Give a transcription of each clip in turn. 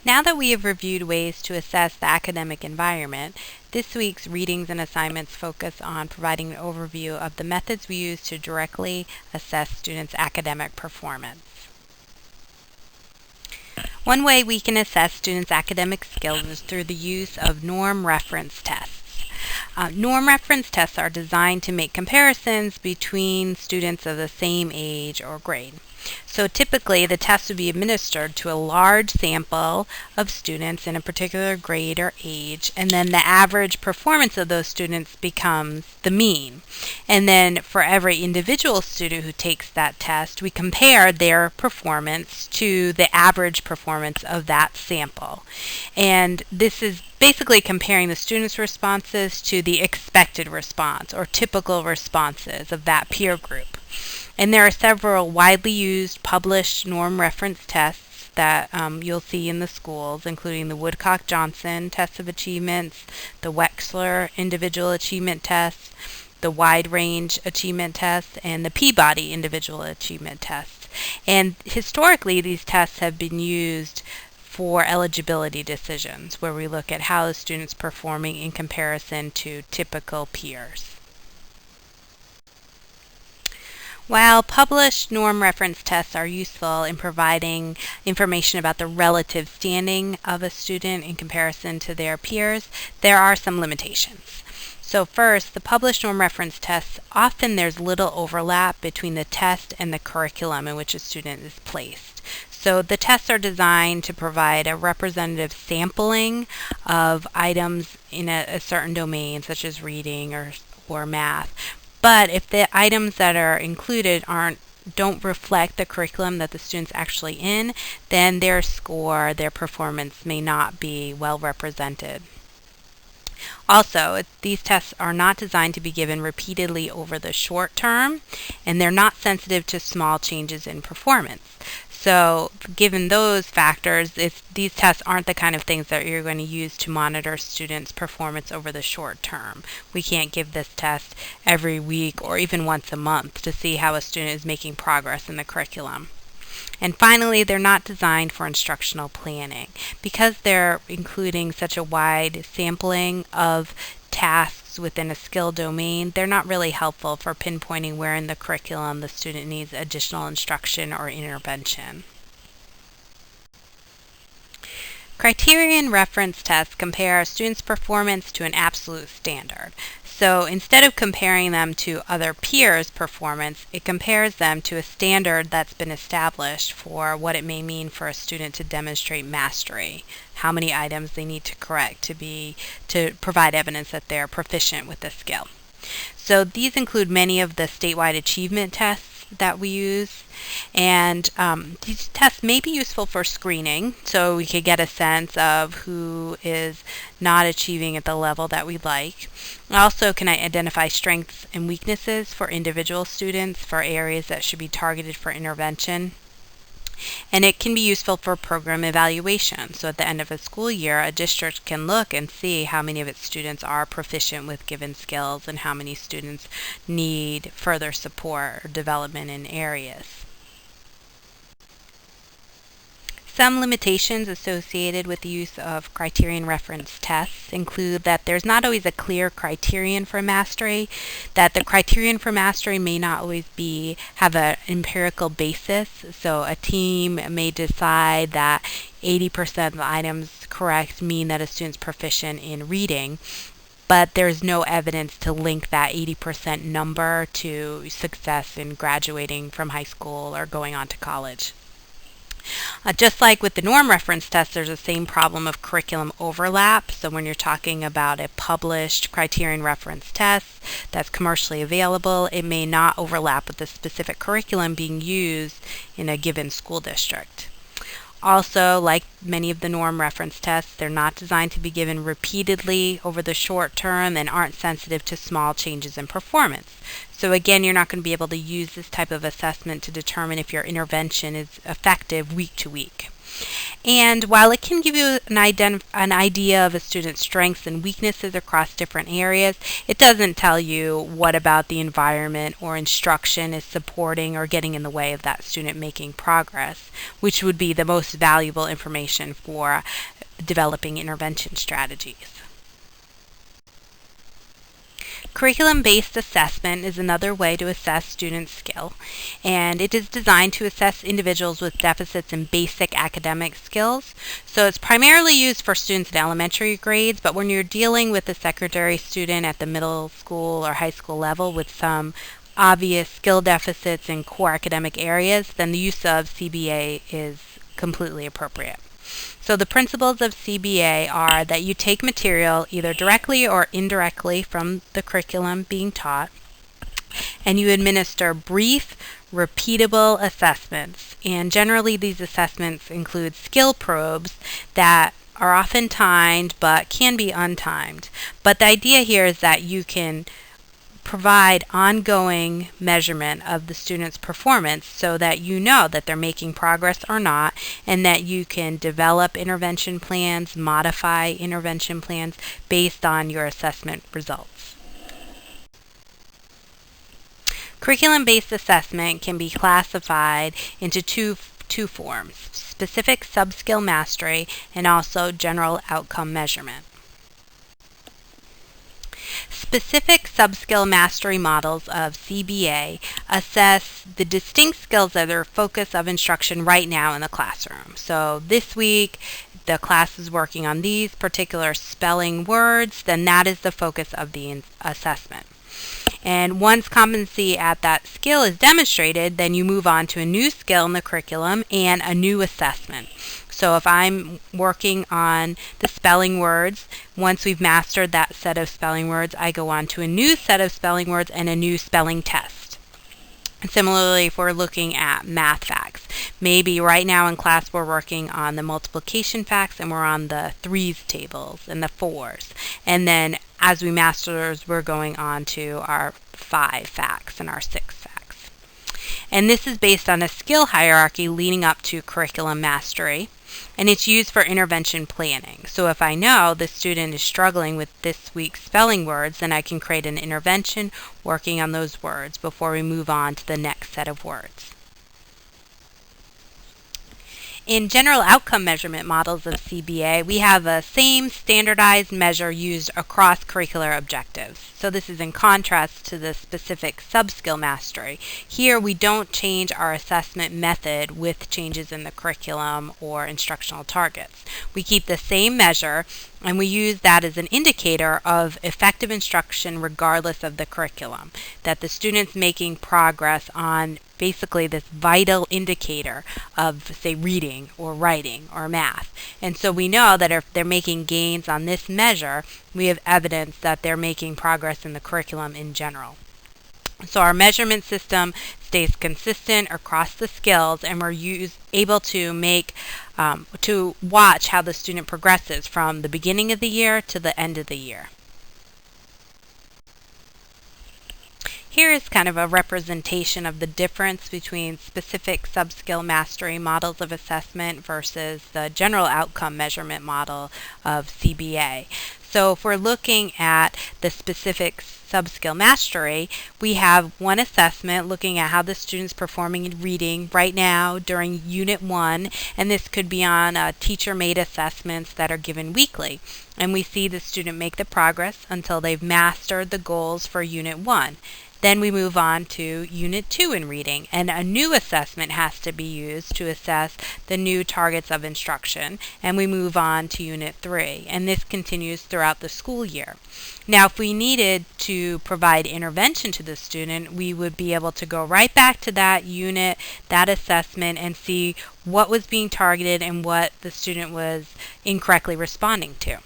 Now that we have reviewed ways to assess the academic environment, this week's readings and assignments focus on providing an overview of the methods we use to directly assess students' academic performance. One way we can assess students' academic skills is through the use of norm reference tests. Norm reference tests are designed to make comparisons between students of the same age or grade. So typically the test would be administered to a large sample of students in a particular grade or age, and then the average performance of those students becomes the mean. And then for every individual student who takes that test, we compare their performance to the average performance of that sample. And this is basically comparing the students' responses to the expected response or typical responses of that peer group. And there are several widely used published norm reference tests that you'll see in the schools, including the Woodcock-Johnson Test of Achievements, the Wechsler Individual Achievement Test, the Wide Range Achievement Test, and the Peabody Individual Achievement Test. And historically, these tests have been used for eligibility decisions, where we look at how the student's performing in comparison to typical peers. While published norm reference tests are useful in providing information about the relative standing of a student in comparison to their peers, there are some limitations. So first, the published norm reference tests, often there's little overlap between the test and the curriculum in which a student is placed. So the tests are designed to provide a representative sampling of items in a certain domain, such as reading or math. But if the items that are included don't reflect the curriculum that the student's actually in, then their score, their performance may not be well represented. Also, these tests are not designed to be given repeatedly over the short term, and they're not sensitive to small changes in performance. So given those factors, these tests aren't the kind of things that you're going to use to monitor students' performance over the short term. We can't give this test every week or even once a month to see how a student is making progress in the curriculum. And finally, they're not designed for instructional planning. Because they're including such a wide sampling of tasks within a skill domain, they're not really helpful for pinpointing where in the curriculum the student needs additional instruction or intervention. Criterion reference tests compare a student's performance to an absolute standard. So instead of comparing them to other peers' performance, it compares them to a standard that's been established for what it may mean for a student to demonstrate mastery, how many items they need to correct to provide evidence that they're proficient with the skill. So these include many of the statewide achievement tests that we use, and these tests may be useful for screening, so we could get a sense of who is not achieving at the level that we like. Also, can I identify strengths and weaknesses for individual students for areas that should be targeted for intervention. And it can be useful for program evaluation. So at the end of a school year, a district can look and see how many of its students are proficient with given skills and how many students need further support or development in areas. Some limitations associated with the use of criterion reference tests include that there's not always a clear criterion for mastery, that the criterion for mastery may not always have an empirical basis. So a team may decide that 80% of the items correct mean that a student's proficient in reading, but there's no evidence to link that 80% number to success in graduating from high school or going on to college. Just like with the norm reference test, there's the same problem of curriculum overlap. So when you're talking about a published criterion reference test that's commercially available, it may not overlap with the specific curriculum being used in a given school district. Also, like many of the norm reference tests, they're not designed to be given repeatedly over the short term and aren't sensitive to small changes in performance. So again, you're not going to be able to use this type of assessment to determine if your intervention is effective week to week. And while it can give you an idea of a student's strengths and weaknesses across different areas, it doesn't tell you what about the environment or instruction is supporting or getting in the way of that student making progress, which would be the most valuable information for developing intervention strategies. Curriculum-based assessment is another way to assess student skill, and it is designed to assess individuals with deficits in basic academic skills. So it's primarily used for students at elementary grades, but when you're dealing with a secondary student at the middle school or high school level with some obvious skill deficits in core academic areas, then the use of CBA is completely appropriate. So the principles of CBA are that you take material either directly or indirectly from the curriculum being taught, and you administer brief, repeatable assessments. And generally these assessments include skill probes that are often timed but can be untimed. But the idea here is that you can provide ongoing measurement of the student's performance so that you know that they're making progress or not, and that you can develop intervention plans, modify intervention plans based on your assessment results. Curriculum-based assessment can be classified into two forms: specific sub-skill mastery and also general outcome measurement. Specific sub-skill mastery models of CBA assess the distinct skills that are focus of instruction right now in the classroom. So this week, the class is working on these particular spelling words, then that is the focus of the assessment. And once competency at that skill is demonstrated, then you move on to a new skill in the curriculum and a new assessment. So if I'm working on the spelling words, once we've mastered that set of spelling words, I go on to a new set of spelling words and a new spelling test. And similarly, if we're looking at math facts, maybe right now in class we're working on the multiplication facts and we're on the threes tables and the fours. And then as we master those, we're going on to our 5 facts and our 6 facts. And this is based on a skill hierarchy leading up to curriculum mastery, and it's used for intervention planning. So if I know the student is struggling with this week's spelling words, then I can create an intervention working on those words before we move on to the next set of words. In general outcome measurement models of CBA, we have a same standardized measure used across curricular objectives. So this is in contrast to the specific sub-skill mastery. Here we don't change our assessment method with changes in the curriculum or instructional targets. We keep the same measure and we use that as an indicator of effective instruction regardless of the curriculum, that the student's making progress on basically this vital indicator of, say, reading or writing or math. And so we know that if they're making gains on this measure, we have evidence that they're making progress in the curriculum in general. So our measurement system stays consistent across the skills, and we're able to to watch how the student progresses from the beginning of the year to the end of the year. Here is kind of a representation of the difference between specific sub-skill mastery models of assessment versus the general outcome measurement model of CBA. So if we're looking at the specific sub-skill mastery, we have one assessment looking at how the student's performing in reading right now during Unit 1, and this could be on teacher-made assessments that are given weekly. And we see the student make the progress until they've mastered the goals for Unit 1. Then we move on to Unit 2 in reading, and a new assessment has to be used to assess the new targets of instruction, and we move on to Unit 3, and this continues throughout the school year. Now, if we needed to provide intervention to the student, we would be able to go right back to that unit, that assessment, and see what was being targeted and what the student was incorrectly responding to.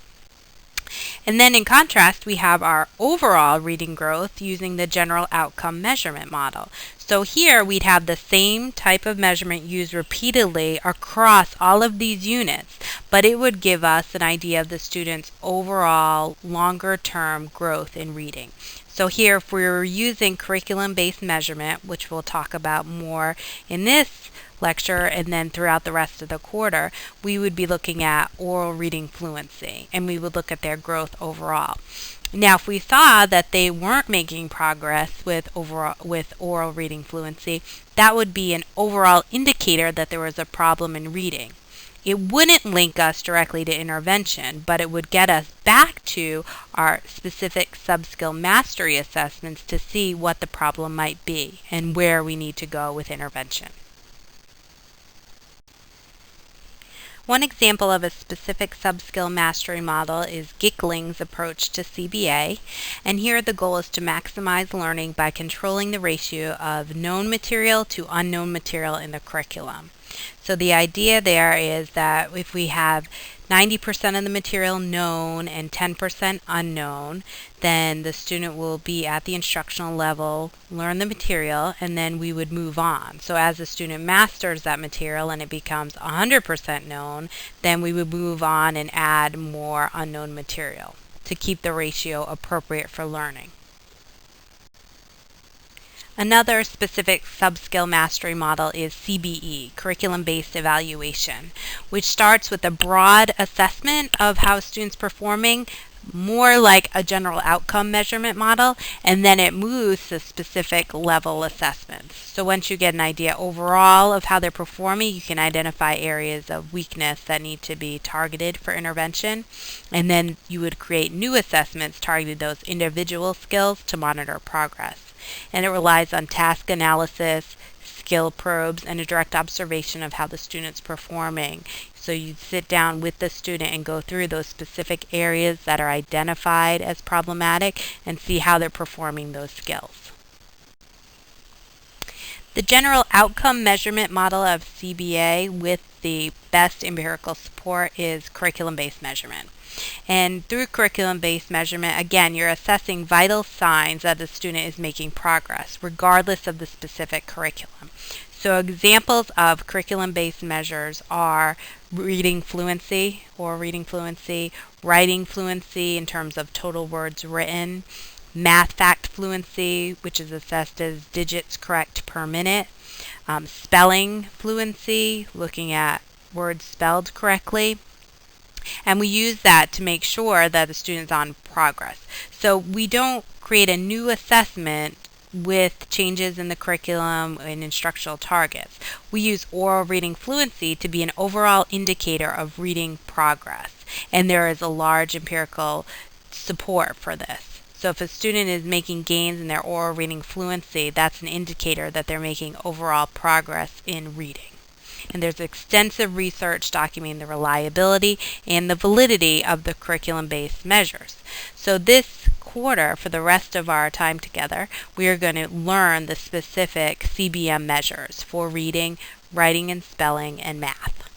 And then in contrast, we have our overall reading growth using the general outcome measurement model. So here we'd have the same type of measurement used repeatedly across all of these units, but it would give us an idea of the student's overall longer-term growth in reading. So here, if we're using curriculum-based measurement, which we'll talk about more in this lecture, and then throughout the rest of the quarter, we would be looking at oral reading fluency, and we would look at their growth overall. Now, if we saw that they weren't making progress with oral reading fluency, that would be an overall indicator that there was a problem in reading. It wouldn't link us directly to intervention, but it would get us back to our specific sub-skill mastery assessments to see what the problem might be and where we need to go with intervention. One example of a specific sub-skill mastery model is Gickling's approach to CBA, and here the goal is to maximize learning by controlling the ratio of known material to unknown material in the curriculum. So the idea there is that if we have 90% of the material known and 10% unknown, then the student will be at the instructional level, learn the material, and then we would move on. So as the student masters that material and it becomes 100% known, then we would move on and add more unknown material to keep the ratio appropriate for learning. Another specific sub-skill mastery model is CBE, Curriculum-Based Evaluation, which starts with a broad assessment of how students performing, more like a general outcome measurement model, and then it moves to specific level assessments. So once you get an idea overall of how they're performing, you can identify areas of weakness that need to be targeted for intervention, and then you would create new assessments targeting those individual skills to monitor progress. And it relies on task analysis, skill probes, and a direct observation of how the student's performing. So you sit down with the student and go through those specific areas that are identified as problematic and see how they're performing those skills. The general outcome measurement model of CBA with the best empirical support is curriculum-based measurement. And through curriculum-based measurement, again, you're assessing vital signs that the student is making progress, regardless of the specific curriculum. So examples of curriculum-based measures are reading fluency, or reading fluency, writing fluency in terms of total words written, math fact fluency, which is assessed as digits correct per minute, spelling fluency, looking at words spelled correctly. And we use that to make sure that the student's on progress. So we don't create a new assessment with changes in the curriculum and instructional targets. We use oral reading fluency to be an overall indicator of reading progress. And there is a large empirical support for this. So if a student is making gains in their oral reading fluency, that's an indicator that they're making overall progress in reading. And there's extensive research documenting the reliability and the validity of the curriculum-based measures. So this quarter, for the rest of our time together, we are going to learn the specific CBM measures for reading, writing and spelling, and math.